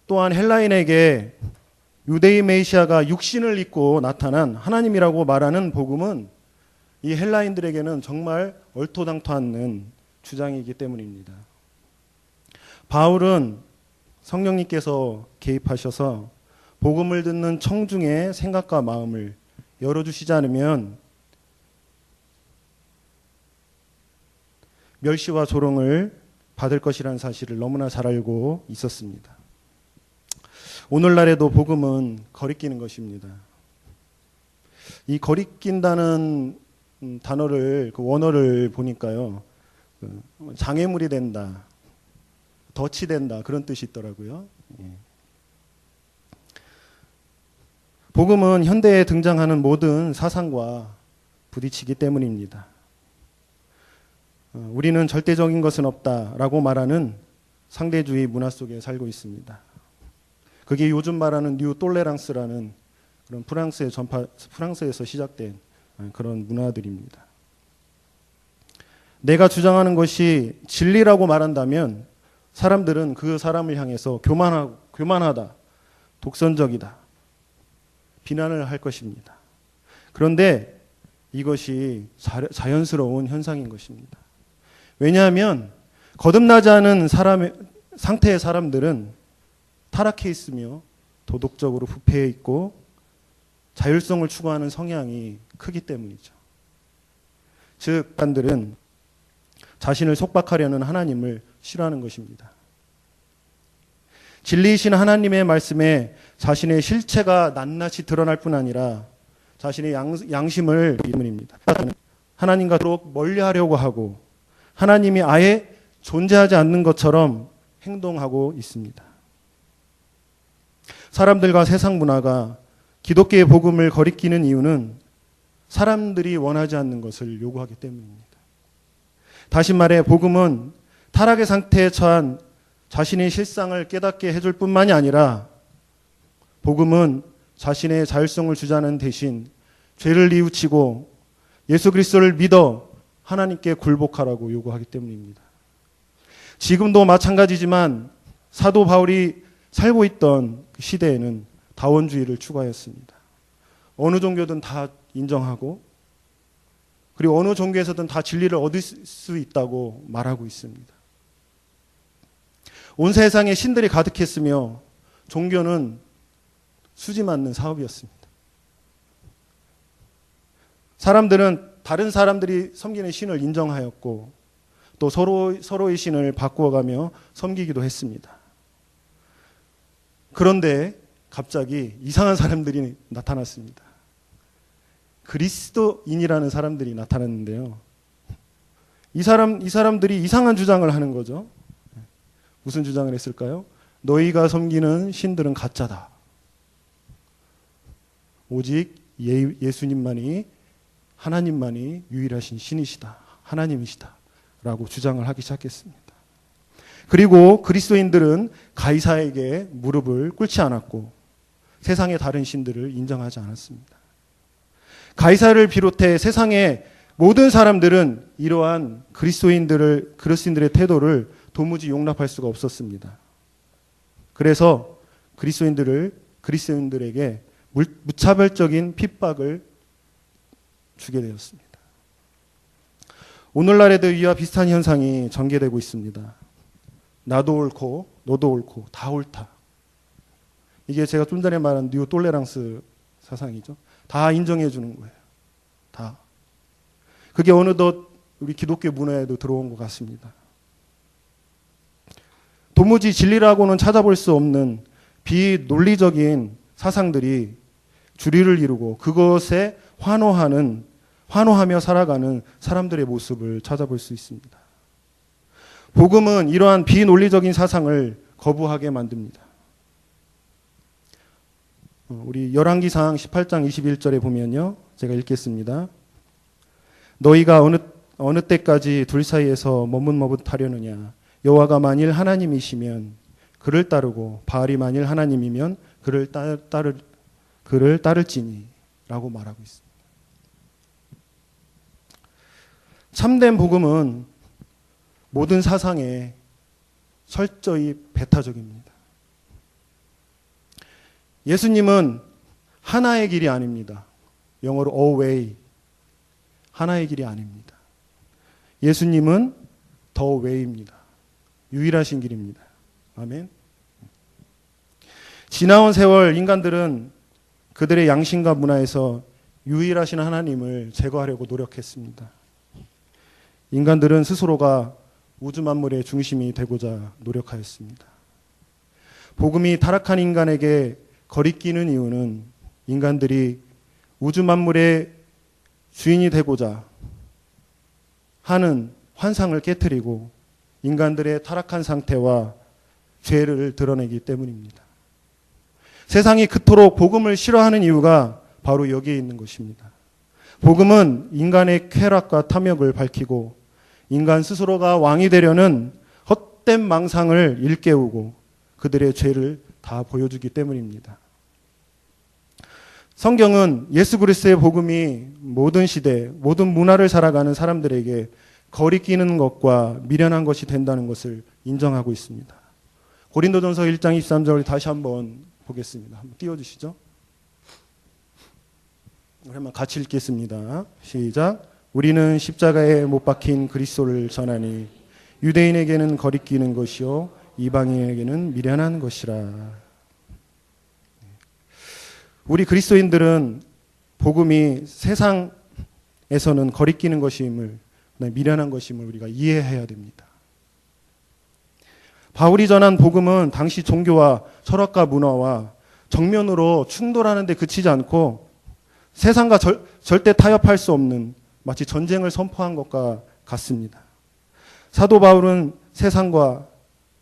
또한 헬라인에게 유대인 메시아가 육신을 입고 나타난 하나님이라고 말하는 복음은 이 헬라인들에게는 정말 얼토당토 않는 주장이기 때문입니다. 바울은 성령님께서 개입하셔서 복음을 듣는 청중의 생각과 마음을 열어주시지 않으면 멸시와 조롱을 받을 것이라는 사실을 너무나 잘 알고 있었습니다. 오늘날에도 복음은 거리끼는 것입니다. 이 거리낀다는 단어를, 그 원어를 보니까요, 장애물이 된다, 덫이 된다, 그런 뜻이 있더라고요. 복음은 현대에 등장하는 모든 사상과 부딪히기 때문입니다. 우리는 절대적인 것은 없다라고 말하는 상대주의 문화 속에 살고 있습니다. 그게 요즘 말하는 뉴 톨레랑스라는 그런 프랑스에서 시작된 그런 문화들입니다. 내가 주장하는 것이 진리라고 말한다면 사람들은 그 사람을 향해서 교만하다, 독선적이다, 비난을 할 것입니다. 그런데 이것이 자연스러운 현상인 것입니다. 왜냐하면 거듭나지 않은 상태의 사람들은 타락해 있으며 도덕적으로 부패해 있고 자율성을 추구하는 성향이 크기 때문이죠. 즉, 사람들은 자신을 속박하려는 하나님을 싫어하는 것입니다. 진리이신 하나님의 말씀에 자신의 실체가 낱낱이 드러날 뿐 아니라 자신의 양심을 때문입니다. 하나님과 더욱 멀리하려고 하고 하나님이 아예 존재하지 않는 것처럼 행동하고 있습니다. 사람들과 세상 문화가 기독교의 복음을 거리끼는 이유는 사람들이 원하지 않는 것을 요구하기 때문입니다. 다시 말해 복음은 타락의 상태에 처한 자신의 실상을 깨닫게 해줄 뿐만이 아니라 복음은 자신의 자율성을 주자는 대신 죄를 뉘우치고 예수 그리스도를 믿어 하나님께 굴복하라고 요구하기 때문입니다. 지금도 마찬가지지만 사도 바울이 살고 있던 그 시대에는 다원주의를 추구하였습니다. 어느 종교든 다 인정하고 그리고 어느 종교에서든 다 진리를 얻을 수 있다고 말하고 있습니다. 온 세상에 신들이 가득했으며 종교는 수지 맞는 사업이었습니다. 사람들은 다른 사람들이 섬기는 신을 인정하였고 또 서로의 신을 바꾸어가며 섬기기도 했습니다. 그런데 갑자기 이상한 사람들이 나타났습니다. 그리스도인이라는 사람들이 나타났는데요. 이 사람들이 이상한 주장을 하는 거죠. 무슨 주장을 했을까요? 너희가 섬기는 신들은 가짜다. 오직 예수님만이, 하나님만이 유일하신 신이시다. 하나님이시다. 라고 주장을 하기 시작했습니다. 그리고 그리스도인들은 가이사에게 무릎을 꿇지 않았고 세상의 다른 신들을 인정하지 않았습니다. 가이사를 비롯해 세상의 모든 사람들은 이러한 그리스도인들의 태도를 도무지 용납할 수가 없었습니다. 그래서 그리스도인들에게 무차별적인 핍박을 주게 되었습니다. 오늘날에도 이와 비슷한 현상이 전개되고 있습니다. 나도 옳고 너도 옳고 다 옳다. 이게 제가 좀 전에 말한 뉴 톨레랑스 사상이죠. 다 인정해 주는 거예요. 다. 그게 어느덧 우리 기독교 문화에도 들어온 것 같습니다. 도무지 진리라고는 찾아볼 수 없는 비논리적인 사상들이 주류를 이루고 그것에 환호하며 살아가는 사람들의 모습을 찾아볼 수 있습니다. 복음은 이러한 비논리적인 사상을 거부하게 만듭니다. 우리 열왕기상 18장 21절에 보면요. 제가 읽겠습니다. 너희가 어느 때까지 둘 사이에서 머뭇머뭇하려느냐. 여호와가 만일 하나님이시면 그를 따르고 바알이 만일 하나님이면 그를 따를지니 라고 말하고 있습니다. 참된 복음은 모든 사상에 철저히 배타적입니다. 예수님은 하나의 길이 아닙니다. 영어로 a way. 하나의 길이 아닙니다. 예수님은 the way입니다. 유일하신 길입니다. 아멘. 지나온 세월 인간들은 그들의 양심과 문화에서 유일하신 하나님을 제거하려고 노력했습니다. 인간들은 스스로가 우주 만물의 중심이 되고자 노력하였습니다. 복음이 타락한 인간에게 거리끼는 이유는 인간들이 우주 만물의 주인이 되고자 하는 환상을 깨트리고 인간들의 타락한 상태와 죄를 드러내기 때문입니다. 세상이 그토록 복음을 싫어하는 이유가 바로 여기에 있는 것입니다. 복음은 인간의 쾌락과 탐욕을 밝히고 인간 스스로가 왕이 되려는 헛된 망상을 일깨우고 그들의 죄를 다 보여주기 때문입니다. 성경은 예수 그리스도의 복음이 모든 시대, 모든 문화를 살아가는 사람들에게 거리끼는 것과 미련한 것이 된다는 것을 인정하고 있습니다. 고린도전서 1장 23절 다시 한번 보겠습니다. 한번 띄워주시죠. 한번 같이 읽겠습니다. 시작. 우리는 십자가에 못 박힌 그리스도를 전하니 유대인에게는 거리끼는 것이요 이방인에게는 미련한 것이라. 우리 그리스도인들은 복음이 세상에서는 거리끼는 것임을, 미련한 것임을 우리가 이해해야 됩니다. 바울이 전한 복음은 당시 종교와 철학과 문화와 정면으로 충돌하는 데 그치지 않고 세상과 절대 타협할 수 없는 마치 전쟁을 선포한 것과 같습니다. 사도 바울은 세상과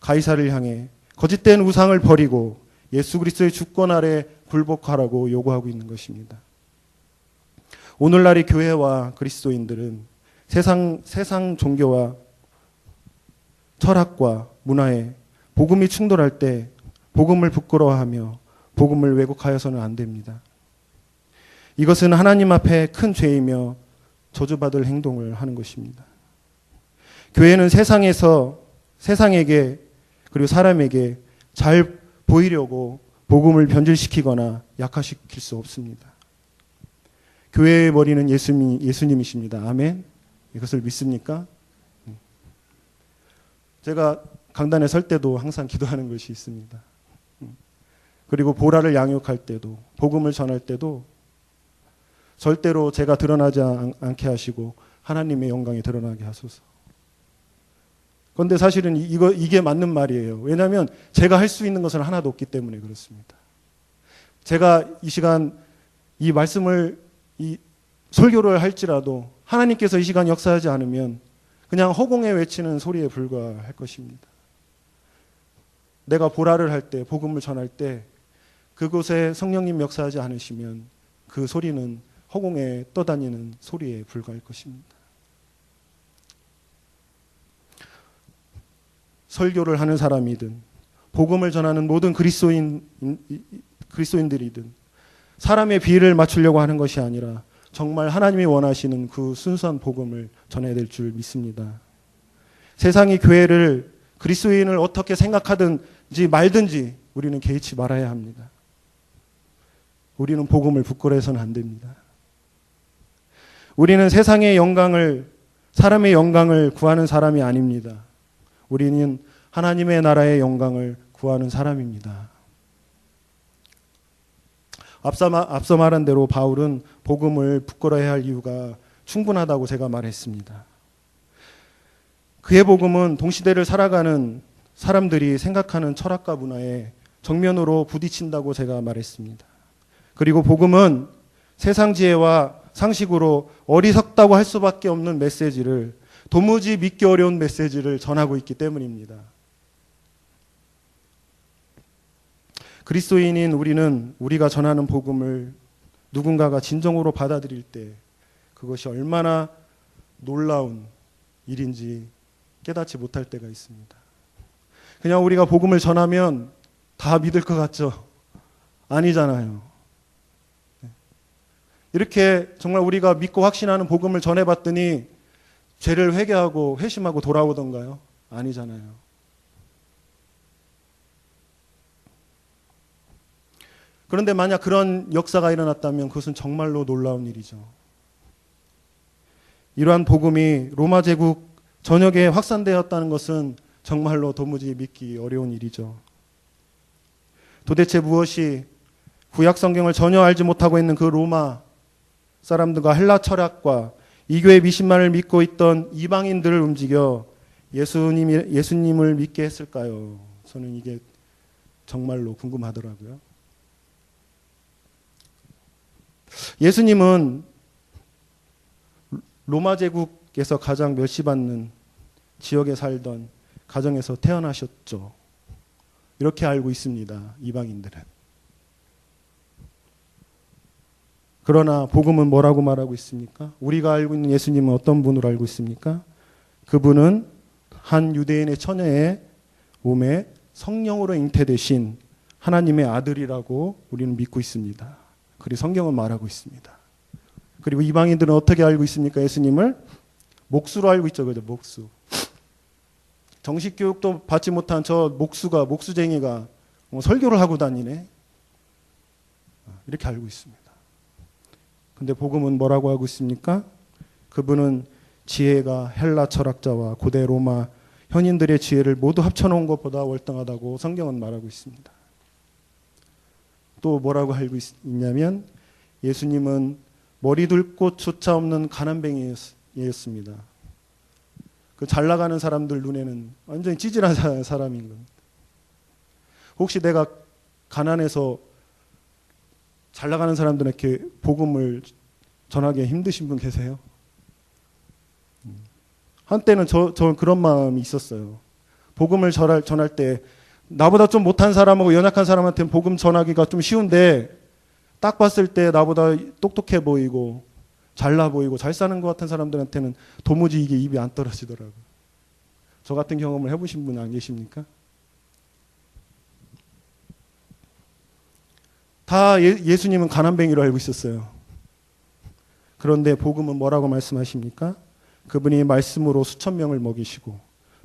가이사를 향해 거짓된 우상을 버리고 예수 그리스도의 주권 아래 굴복하라고 요구하고 있는 것입니다. 오늘날의 교회와 그리스도인들은 세상 종교와 철학과 문화에 복음이 충돌할 때 복음을 부끄러워하며 복음을 왜곡하여서는 안 됩니다. 이것은 하나님 앞에 큰 죄이며 저주받을 행동을 하는 것입니다. 교회는 세상에게 그리고 사람에게 잘 보이려고 복음을 변질시키거나 약화시킬 수 없습니다. 교회의 머리는 예수님이십니다. 아멘. 이것을 믿습니까? 제가 강단에 설 때도 항상 기도하는 것이 있습니다. 그리고 보라를 양육할 때도, 복음을 전할 때도 절대로 제가 드러나지 않게 하시고 하나님의 영광이 드러나게 하소서. 그런데 사실은 이게 맞는 말이에요. 왜냐하면 제가 할 수 있는 것은 하나도 없기 때문에 그렇습니다. 제가 이 시간 이 말씀을 설교를 할지라도 하나님께서 이 시간 역사하지 않으면 그냥 허공에 외치는 소리에 불과할 것입니다. 내가 보라를 할 때, 복음을 전할 때 그곳에 성령님 역사하지 않으시면 그 소리는 허공에 떠다니는 소리에 불과할 것입니다. 설교를 하는 사람이든 복음을 전하는 모든 그리스도인들이든 사람의 비를 맞추려고 하는 것이 아니라 정말 하나님이 원하시는 그 순수한 복음을 전해야 될 줄 믿습니다. 세상이 교회를, 그리스도인을 어떻게 생각하든지 말든지 우리는 개의치 말아야 합니다. 우리는 복음을 부끄러워해서는 안 됩니다. 우리는 세상의 영광을, 사람의 영광을 구하는 사람이 아닙니다. 우리는 하나님의 나라의 영광을 구하는 사람입니다. 앞서 말한 대로 바울은 복음을 부끄러워해야 할 이유가 충분하다고 제가 말했습니다. 그의 복음은 동시대를 살아가는 사람들이 생각하는 철학과 문화에 정면으로 부딪힌다고 제가 말했습니다. 그리고 복음은 세상 지혜와 상식으로 어리석다고 할 수밖에 없는 메시지를, 도무지 믿기 어려운 메시지를 전하고 있기 때문입니다. 그리스도인인 우리가 전하는 복음을 누군가가 진정으로 받아들일 때 그것이 얼마나 놀라운 일인지 깨닫지 못할 때가 있습니다. 그냥 우리가 복음을 전하면 다 믿을 것 같죠? 아니잖아요. 이렇게 정말 우리가 믿고 확신하는 복음을 전해봤더니 죄를 회개하고 회심하고 돌아오던가요? 아니잖아요. 그런데 만약 그런 역사가 일어났다면 그것은 정말로 놀라운 일이죠. 이러한 복음이 로마 제국 전역에 확산되었다는 것은 정말로 도무지 믿기 어려운 일이죠. 도대체 무엇이 구약 성경을 전혀 알지 못하고 있는 그 로마 사람들과 헬라 철학과 이교의 미신만을 믿고 있던 이방인들을 움직여 예수님을 믿게 했을까요? 저는 이게 정말로 궁금하더라고요. 예수님은 로마 제국에서 가장 멸시받는 지역에 살던 가정에서 태어나셨죠. 이렇게 알고 있습니다. 이방인들은. 그러나 복음은 뭐라고 말하고 있습니까? 우리가 알고 있는 예수님은 어떤 분으로 알고 있습니까? 그분은 한 유대인의 처녀의 몸에 성령으로 잉태되신 하나님의 아들이라고 우리는 믿고 있습니다. 그리고 성경은 말하고 있습니다. 그리고 이방인들은 어떻게 알고 있습니까? 예수님을 목수로 알고 있죠. 그죠? 목수. 정식 교육도 받지 못한 저 목수쟁이가 설교를 하고 다니네. 이렇게 알고 있습니다. 근데 복음은 뭐라고 하고 있습니까? 그분은 지혜가 헬라 철학자와 고대 로마 현인들의 지혜를 모두 합쳐놓은 것보다 월등하다고 성경은 말하고 있습니다. 또 뭐라고 알고 있냐면 예수님은 머리 둘 곳조차 없는 가난뱅이였습니다. 그 잘 나가는 사람들 눈에는 완전히 찌질한 사람인 겁니다. 혹시 내가 가난해서 잘 나가는 사람들에게 복음을 전하기 힘드신 분 계세요? 한때는 저 그런 마음이 있었어요. 복음을 전할 때 나보다 좀 못한 사람하고 연약한 사람한테는 복음 전하기가 좀 쉬운데 딱 봤을 때 나보다 똑똑해 보이고 잘나 보이고 잘 사는 것 같은 사람들한테는 도무지 이게 입이 안 떨어지더라고요. 저 같은 경험을 해보신 분 안 계십니까? 다 예수님은 가난뱅이로 알고 있었어요. 그런데 복음은 뭐라고 말씀하십니까? 그분이 말씀으로 수천 명을 먹이시고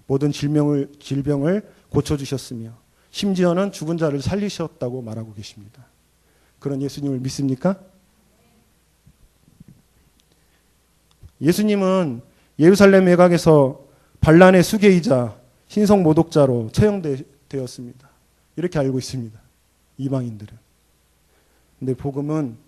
모든 질병을 고쳐주셨으며 심지어는 죽은 자를 살리셨다고 말하고 계십니다. 그런 예수님을 믿습니까? 예수님은 예루살렘 외곽에서 반란의 수괴이자 신성 모독자로 처형되었습니다. 이렇게 알고 있습니다. 이방인들은. 근데 복음은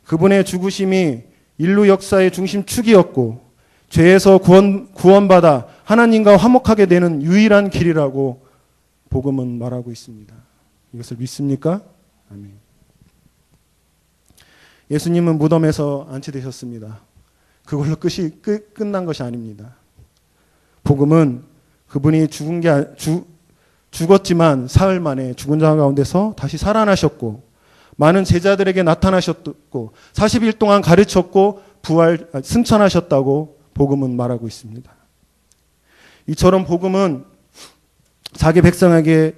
그분의 죽으심이 인류 역사의 중심축이었고 죄에서 구원받아 하나님과 화목하게 되는 유일한 길이라고 복음은 말하고 있습니다. 이것을 믿습니까? 아멘. 예수님은 무덤에서 안치되셨습니다. 그걸로 끝난 것이 아닙니다. 복음은 그분이 죽었지만 사흘 만에 죽은 자 가운데서 다시 살아나셨고 많은 제자들에게 나타나셨고 40일 동안 가르쳤고 승천하셨다고 복음은 말하고 있습니다. 이처럼 복음은 자기 백성에게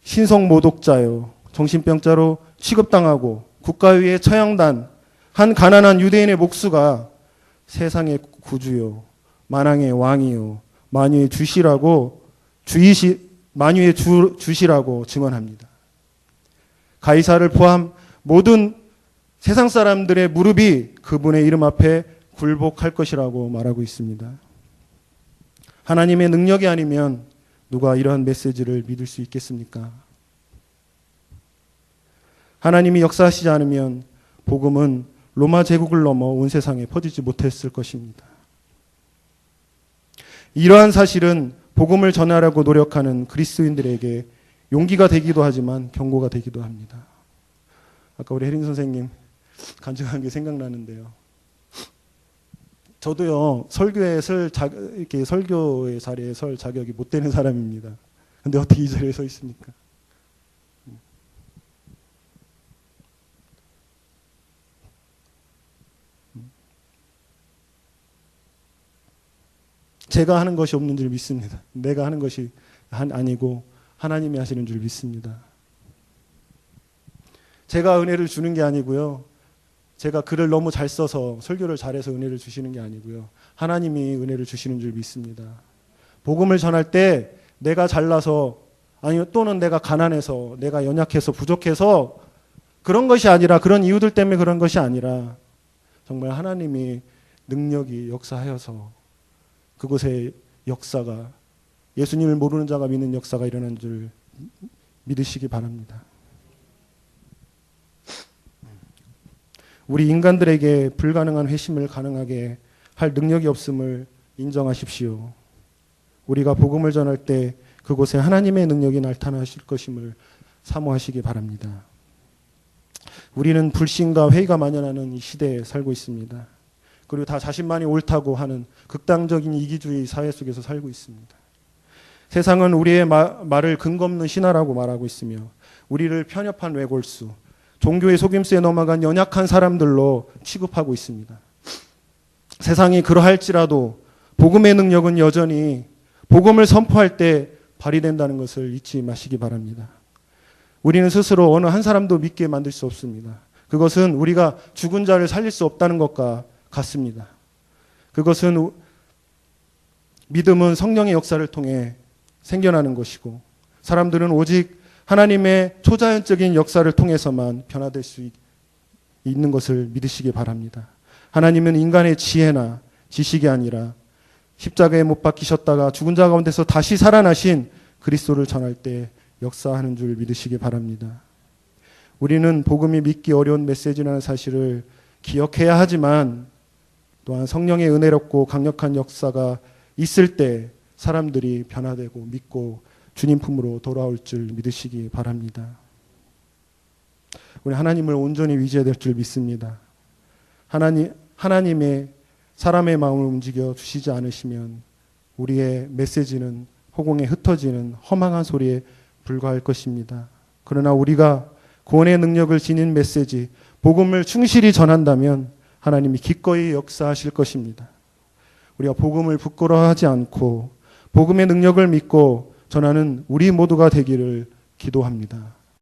신성모독자요 정신병자로 취급당하고 국가위에 처형단 한 가난한 유대인의 목수가 세상의 구주요 만왕의 왕이요 만유의 주시라고 만유의 주시라고 증언합니다. 가이사를 포함 모든 세상 사람들의 무릎이 그분의 이름 앞에 굴복할 것이라고 말하고 있습니다. 하나님의 능력이 아니면 누가 이러한 메시지를 믿을 수 있겠습니까? 하나님이 역사하시지 않으면 복음은 로마 제국을 넘어 온 세상에 퍼지지 못했을 것입니다. 이러한 사실은 복음을 전하려고 노력하는 그리스도인들에게 용기가 되기도 하지만 경고가 되기도 합니다. 아까 우리 혜린 선생님 간증한 게 생각나는데요. 저도요 이렇게 설교의 자리에 설 자격이 못 되는 사람입니다. 근데 어떻게 이 자리에 서 있습니까? 제가 하는 것이 없는 줄 믿습니다. 내가 하는 것이 아니고 하나님이 하시는 줄 믿습니다. 제가 은혜를 주는 게 아니고요. 제가 글을 너무 잘 써서 설교를 잘해서 은혜를 주시는 게 아니고요. 하나님이 은혜를 주시는 줄 믿습니다. 복음을 전할 때 내가 잘나서 아니면 또는 내가 가난해서 내가 연약해서 부족해서 그런 것이 아니라, 그런 이유들 때문에 그런 것이 아니라 정말 하나님이 능력이 역사하여서 그곳에 역사가, 예수님을 모르는 자가 믿는 역사가 일어난 줄 믿으시기 바랍니다. 우리 인간들에게 불가능한 회심을 가능하게 할 능력이 없음을 인정하십시오. 우리가 복음을 전할 때 그곳에 하나님의 능력이 나타나실 것임을 사모하시기 바랍니다. 우리는 불신과 회의가 만연하는 이 시대에 살고 있습니다. 그리고 다 자신만이 옳다고 하는 극단적인 이기주의 사회 속에서 살고 있습니다. 세상은 우리의 말을 근거 없는 신화라고 말하고 있으며 우리를 편협한 외골수, 종교의 속임수에 넘어간 연약한 사람들로 취급하고 있습니다. 세상이 그러할지라도 복음의 능력은 여전히 복음을 선포할 때 발휘된다는 것을 잊지 마시기 바랍니다. 우리는 스스로 어느 한 사람도 믿게 만들 수 없습니다. 그것은 우리가 죽은 자를 살릴 수 없다는 것과 같습니다. 그것은 믿음은 성령의 역사를 통해 생겨나는 것이고 사람들은 오직 하나님의 초자연적인 역사를 통해서만 변화될 수 있는 것을 믿으시기 바랍니다. 하나님은 인간의 지혜나 지식이 아니라 십자가에 못 박히셨다가 죽은 자 가운데서 다시 살아나신 그리스도를 전할 때 역사하는 줄 믿으시기 바랍니다. 우리는 복음이 믿기 어려운 메시지라는 사실을 기억해야 하지만 또한 성령의 은혜롭고 강력한 역사가 있을 때 사람들이 변화되고 믿고 주님 품으로 돌아올 줄 믿으시기 바랍니다. 우리 하나님을 온전히 의지해야 될 줄 믿습니다. 하나님의 사람의 마음을 움직여 주시지 않으시면 우리의 메시지는 허공에 흩어지는 허망한 소리에 불과할 것입니다. 그러나 우리가 구원의 능력을 지닌 메시지, 복음을 충실히 전한다면 하나님이 기꺼이 역사하실 것입니다. 우리가 복음을 부끄러워하지 않고 복음의 능력을 믿고 전하는 우리 모두가 되기를 기도합니다.